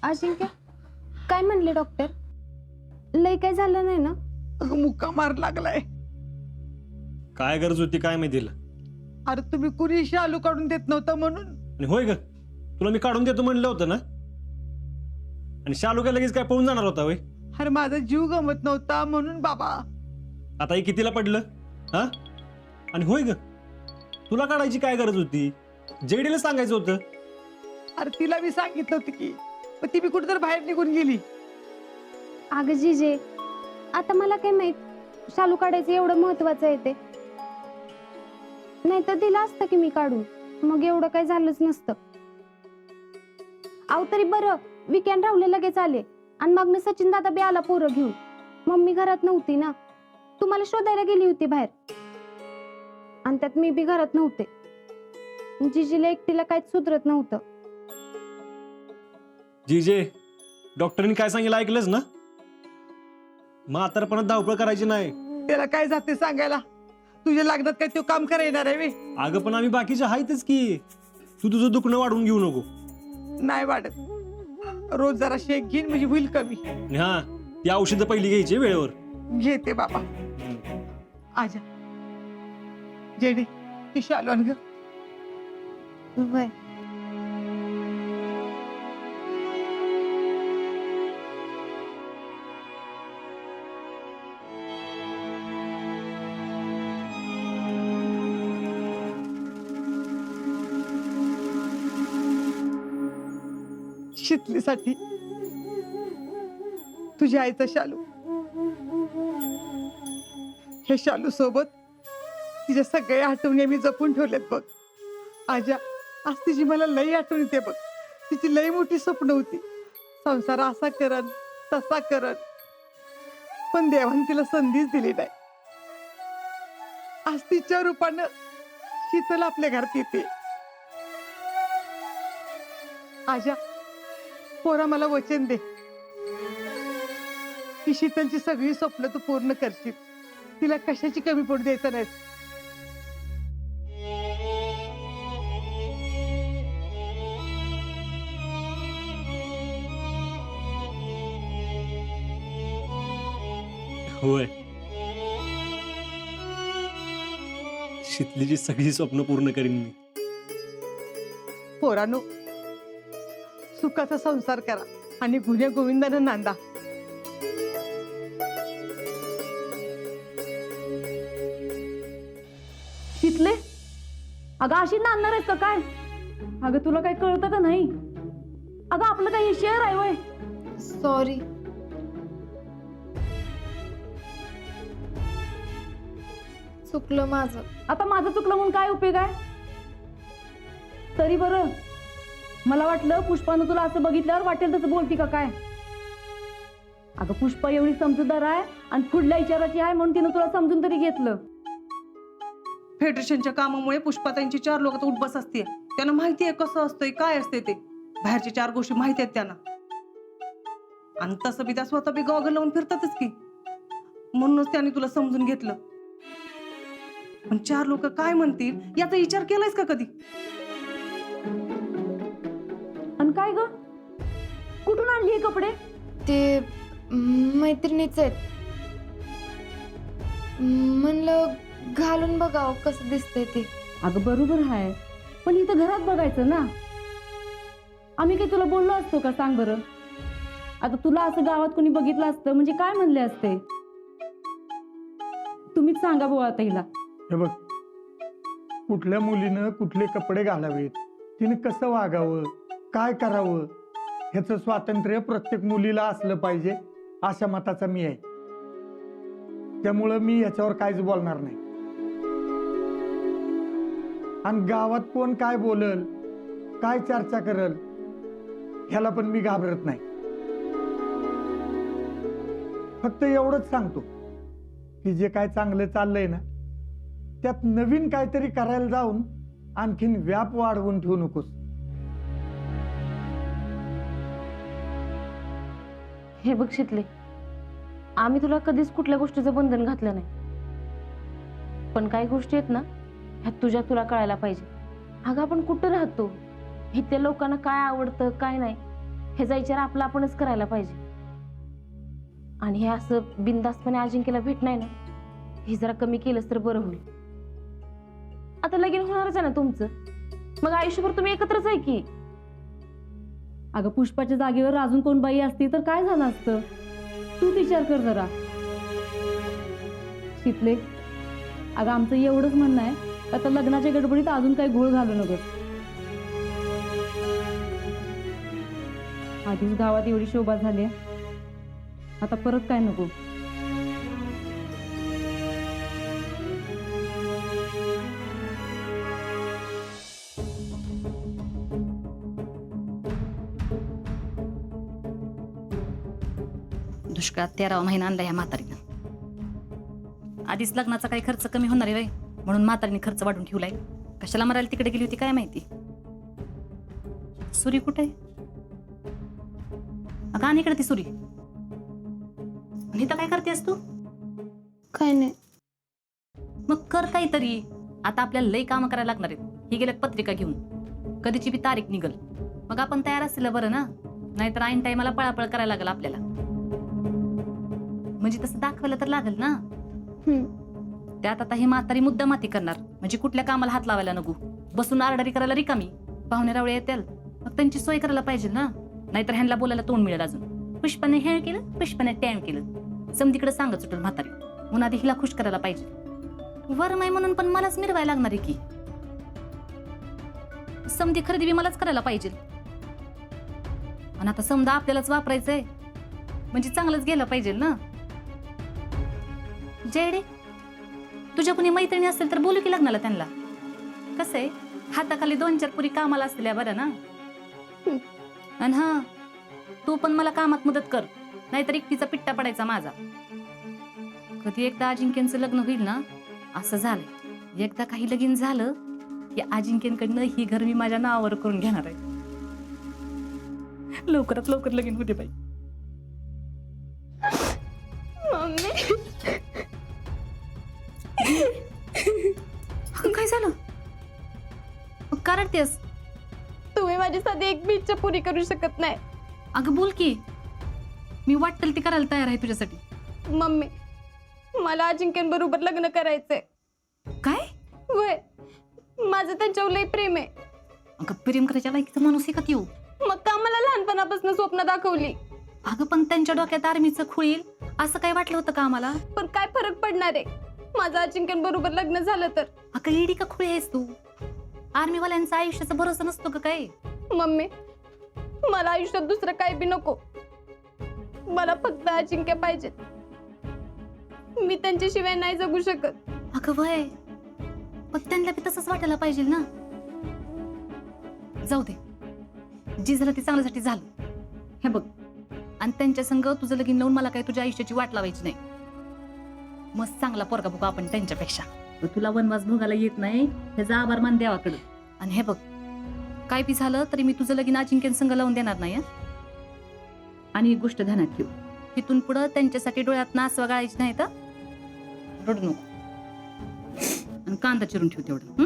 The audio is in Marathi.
अजिंक्य काय म्हणले डॉक्टर? लय काय झालं नाही ना? मुक्का मार लागलाय. काय गरज होती काय माहिती? अरे तुम्ही कुणी शालू काढून देत नव्हतं म्हणून. आणि होय ग, तुला मी काढून देतो म्हणलं होतं ना. आणि शालू काय लगेच काय पळून जाणार होता होय? अरे माझा जीव गमत नव्हता म्हणून बाबा. आता हे कितीला पडलं हा? आणि होय ग, तुला काढायची काय गरज होती? जेडीला सांगायचं होतं. अरे तिला मी सांगितलं होतं की, पण ती मी कुठेतरी बाहेर निघून गेली. अगं जीजे, आता मला काय माहित शालू काढायचं एवढं महत्वाचं आहे ते. नाही तर दिलं असतं की मी काढून, मग एवढं काय झालंच नसतं. अहो तरी बरं विकेंड राहुले लगेच आले आणि मग मी सचिन दादा बी आला पोरं घेऊन. मम्मी घरात नव्हती ना, तुम्हाला शोधायला गेली होती बाहेर. आणि त्यात मी बी घरात नव्हते. जिजीला एकटीला काहीच सुधरत नव्हतं. जीजे, डॉक्टरांनी काय सांगितलं ऐकलंच ना? म्हातारपणात धावपळ करायची नाही. त्याला काय जाते सांगायला? तुझ्या लग्नात काय तो काम करायला येणार आहे वे? अगं पण आम्ही बाकीचे आहेतच की. तू तुझं दुखणं वाढवून घेऊ नको. नाही वाढत. रोज जरा शेक घेईन म्हणजे होईल कमी. आणि हा, ती औषधं पहिली घ्यायची वेळेवर. घेते बाबा. आजा जेडी ती शालू आण ग. वय शितलीसाठी तुझ्या आईचा शालू. हे शालू सोबत तिच्या सगळ्या आठवणी मी जपून ठेवल्यात बघ. आजा आज तिची मला लई आठवण येते बघ. तिची लई मोठी स्वप्न होती, संसार असा करन तसा करन, पण देवाने तिला संधीच दिली नाही. आज तिच्या रूपानं शीतल आपल्या घरात येते. आजा पोरा मला वचन दे की शीतलची सगळी स्वप्न तू पूर्ण करशील. तिला कशाची कमी पडू द्यायचं नाही. होय, शितलीची सगळी स्वप्न पूर्ण करीन मी. पोरानो, सुखाचा संसार करा आणि गुन्हे गोविंदानं नांदा. शितले, अगं अशी नांदणार आहेस का काय? अगं तुला काय कळतं का नाही? अगं आपलं काही शेअर आहे वय. सॉरी. चुकलं माझं. आता माझं चुकलं म्हणून काय उपयोग आहे? तरी बरं, मला वाटलं पुष्पानं तुला असं बघितल्यावर वाटेल तसं बोलती का काय. अगं पुष्पा एवढी समजूतदार आहे आणि पुढल्या विचाराची आहे म्हणून तिनं तुला समजून तरी घेतलं. फेडरेशनच्या कामामुळे पुष्पाताईंची 4 लोक उठ बस असते. त्यांना माहिती आहे कसं असतंय काय असते ते. बाहेरच्या 4 गोष्टी माहिती आहेत त्यांना. आणि तसं बी त्या स्वतः बी गॉगल लावून फिरतातच की, म्हणूनच त्यांनी तुला समजून घेतलं. पण 4 लोक काय म्हणतील याचा विचार केलायस का कधी? आणि काय ग, कुठून आणली हे कपडे? ते मैत्रिणीच आहेत. म्हणलं घालून बघावं कसं दिसतंय ते. अगं बरोबर आहे, पण इथं घरात बघायचं ना. आम्ही काही तुला बोललो असतो का सांग बरं? आता तुला असं गावात कोणी बघितलं असतं म्हणजे काय म्हणले असते? तुम्हीच सांगा बुवा आता हिला. हे बघ, कुठल्या मुलीनं कुठले कपडे घालावेत, तिने कसं वागावं, काय करावं, ह्याचं स्वातंत्र्य प्रत्येक मुलीला असलं पाहिजे अशा मताचा मी आहे. त्यामुळं मी याच्यावर काहीच बोलणार नाही. आणि गावात कोण काय बोलल, काय चर्चा करल, ह्याला पण मी घाबरत नाही. फक्त एवढंच सांगतो की जे काय चांगलं चाललंय ना, त्यात नवीन काहीतरी करायला जाऊन आणखीन व्याप वाढवून ठेवू नकोस. हे बघ शितले, आम्ही तुला कधीच कुठल्या गोष्टीचं बंधन घातलं नाही. पण काही गोष्टी आहेत ना, ह्यात तुला कळायला पाहिजे. अगं आपण कुठं राहतो, इथल्या लोकांना काय आवडतं काय नाही ह्याचा विचार आपला आपणच करायला पाहिजे. आणि हे असं बिनधास्तपणे अजिंक्यला भेट नाही ना, हे जरा कमी केलंच तर बरं होईल. आता लगीन होणारच आहे ना तुमचं, मग आयुष्यभर तुम्ही एकत्रच आहे की. अगं पुष्पाच्या जागेवर अजून कोण बाई असती तर काय झालं असतं? तू विचार कर जरा. शितले, अगं आमचं एवढंच म्हणणं आहे, आता लग्नाच्या गडबडीत अजून काही घोळ घालू नको. आधीच गावात एवढी शोभा झाली, आता परत काय नको. दुष्काळात 13वा महिना आणला या म्हातारीनं. आधीच लग्नाचा काही खर्च कमी होणार आहे म्हणून म्हातारीने खर्च वाढून ठेवलाय. कशाला मरायला तिकडे गेली होती काय माहिती. सुरी कुठे आहे? अगं आणि इकडे ती सुरी. आणि इथं काय करतेस तू? काय नाही. मग कर काहीतरी. आता आपल्याला लई कामं करायला लागणार आहेत. ही गेल्यात पत्रिका घेऊन, कधीची बी तारीख निघल. मग आपण तयार असलेलं बरं ना, नाहीतर ऐन टायमाला पळापळ करायला लागल आपल्याला. म्हणजे तसं दाखवायला तर लागल ना. त्यात आता ही म्हातारी मुद्दा माती करणार, म्हणजे कुठल्या कामाला हात लावायला नको. बसून आरडारी करायला रिकामी. पाहुणे रावळे येतील, मग त्यांची सोय करायला पाहिजे ना. नाहीतर ह्यांना बोलायला तोंड मिळेल अजून. पुष्पाने हे केलं, पुष्पाने टॅम केलं, समधीकडे सांगत सुटेल म्हातारी. म्हणून आधी हिला खुश करायला पाहिजे. वरमाई म्हणून पण मलाच मिरवायला लागणार आहे की. समधी खरेदी बी मलाच करायला पाहिजे. आणि आता समजा आपल्यालाच वापरायचंय म्हणजे चांगलंच गेलं पाहिजे ना. जयडे, तुझ्या कुणी मैत्रिणी असेल तर बोलू की लग्नाला त्यांना. कसं आहे, हाताखाली 2-4 पुरी कामाला असलेल्या बरं ना. आणि हा, तू पण मला कामात मदत कर, नाहीतर एकटीचा पिट्टा पडायचा माझा. कधी एकदा अजिंक्यांचं लग्न होईल ना, असं झालंय. एकदा काही लगीन झालं की अजिंक्यांकडनं ही घर मी माझ्या नावावर करून घेणार आहे. लवकरात लवकर लगीन होते बाई. काय झालं? का रडतेस? तुम्ही माझी साधी एक बी इच्छा पुरी करू शकत नाही. अगं बोल की, मी वाटेल ती करायला तयार आहे तुझ्यासाठी. मम्मी, मला अजिंक्यांबरोबर लग्न करायचंय. काय? वय, माझं त्यांच्यावर लई प्रेम आहे. अगं प्रेम करायच्या लायकीचा माणूस आहे का ती? मग का मला लहानपणापासून स्वप्न दाखवली? अगं पण त्यांच्या डोक्यात आर्मीचं खुळील असं काय वाटलं होतं का आम्हाला? पण काय फरक पडणार आहे माझं अजिंक्यांबरोबर लग्न झालं तर? अगं येडी का खुळी आहेस तू? आर्मीवाल्यांचा आयुष्याचा भरोसा नसतो का काय? मम्मी, मला आयुष्यात दुसरं काय बी नको. मला फक्त अजिंक्य पाहिजे. मी त्यांच्याशिवाय नाही जगू शकत. अगं वय, पण त्यांना बी तसंच वाटायला पाहिजे ना. जाऊ दे, जी झालं ते चांगल्यासाठी झालं. हे बघ, आणि त्यांच्या संग तुझं लगीन लावून मला काय तुझ्या आयुष्याची वाट लावायची नाही. मस्त चांगला पोरगा बघू आपण त्यांच्यापेक्षा. तुला वनवास भोगायला येत नाही ह्याचा आभार मान देवाकडं. आणि हे बघ, काय बी झालं तरी मी तुझं लगीन अजिंक्य संग लावून देणार नाही. आणि एक गोष्ट ध्यानात ठेव, तिथून पुढं त्यांच्यासाठी डोळ्यात नासवा गाळायची नाही तर रडू नको. आणि कांदा चिरून ठेव तेवढं.